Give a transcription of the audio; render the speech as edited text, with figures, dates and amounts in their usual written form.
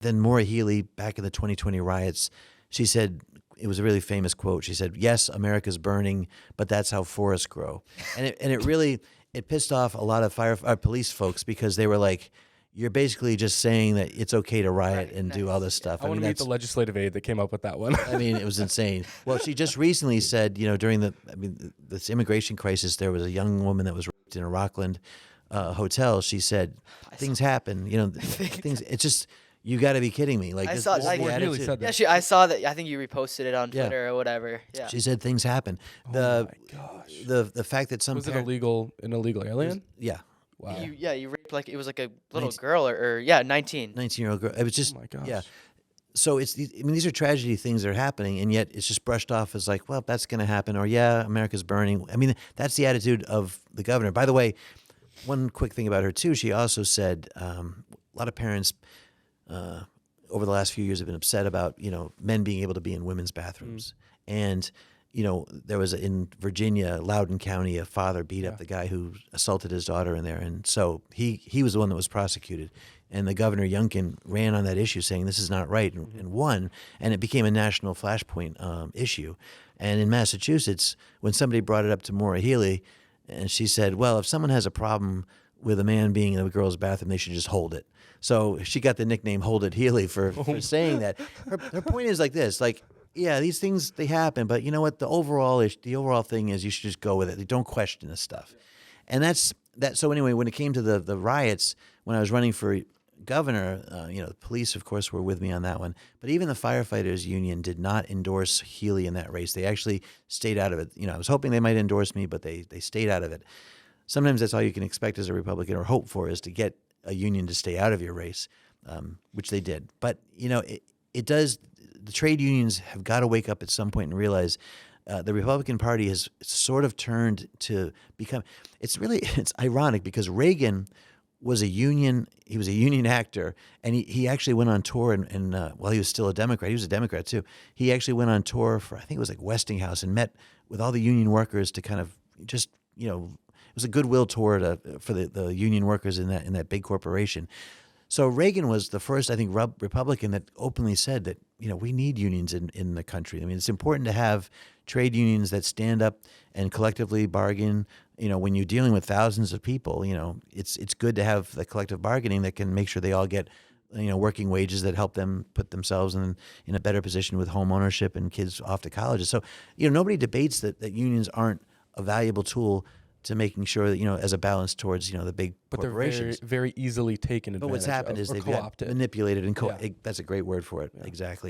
then Maura Healey, back in the 2020 riots, she said, it was a really famous quote. She said, "Yes, America's burning, but that's how forests grow." And it really, it pissed off a lot of police folks because they were like, you're basically just saying that it's okay to riot and do all this stuff. I want to meet the legislative aide that came up with that one. I mean, it was insane. Well, she just recently said, during this immigration crisis, there was a young woman that was raped in a Rockland hotel. She said, things happen, things, it's just, you got to be kidding me. Like, I saw, like, Healey said that. I saw that. I think you reposted it on Twitter or whatever. Yeah. She said things happen. Oh my gosh. The fact that some Was it an illegal alien? Yeah. Wow. You raped it was like a little girl or 19. 19-year-old girl. It was just, Oh my gosh. yeah. So these are tragedy things that are happening, and yet it's just brushed off as like, well, that's going to happen, or yeah, America's burning. I mean, that's the attitude of the governor. By the way, one quick thing about her too, she also said a lot of parents over the last few years have been upset about men being able to be in women's bathrooms, and there was in Virginia, Loudoun County, a father beat up the guy who assaulted his daughter in there, and so he was the one that was prosecuted. And the governor, Youngkin, ran on that issue saying this is not right and won, and it became a national flashpoint issue. And in Massachusetts, when somebody brought it up to Maura Healey, and she said, well, if someone has a problem with a man being in a girl's bathroom, they should just hold it. So she got the nickname Hold It Healey for saying that. Her point is like this, like, yeah, these things, they happen, but you know what? The overall thing is you should just go with it. Don't question this stuff. And that's that. So anyway, when it came to the riots, when I was running for governor, the police, of course, were with me on that one. But even the firefighters union did not endorse Healey in that race. They actually stayed out of it. I was hoping they might endorse me, but they stayed out of it. Sometimes that's all you can expect as a Republican, or hope for, is to get a union to stay out of your race, which they did. But it does. The trade unions have got to wake up at some point and realize the Republican Party has sort of turned to become. It's ironic because Reagan was a union. He was a union actor, and he actually went on tour. And while he was still a Democrat, he was a Democrat too. He actually went on tour for, I think it was like Westinghouse, and met with all the union workers to kind of just it was a goodwill tour for the union workers in that big corporation. So Reagan was the first, I think, Republican that openly said that we need unions in the country. I mean, it's important to have trade unions that stand up and collectively bargain. When you're dealing with thousands of people, it's good to have the collective bargaining that can make sure they all get working wages that help them put themselves in a better position with home ownership and kids off to colleges. So nobody debates that unions aren't a valuable tool to making sure that, as a balance towards, the big corporations. But they're very, very easily taken advantage of. But what's happened is they've got manipulated and that's a great word for it. Yeah. Exactly.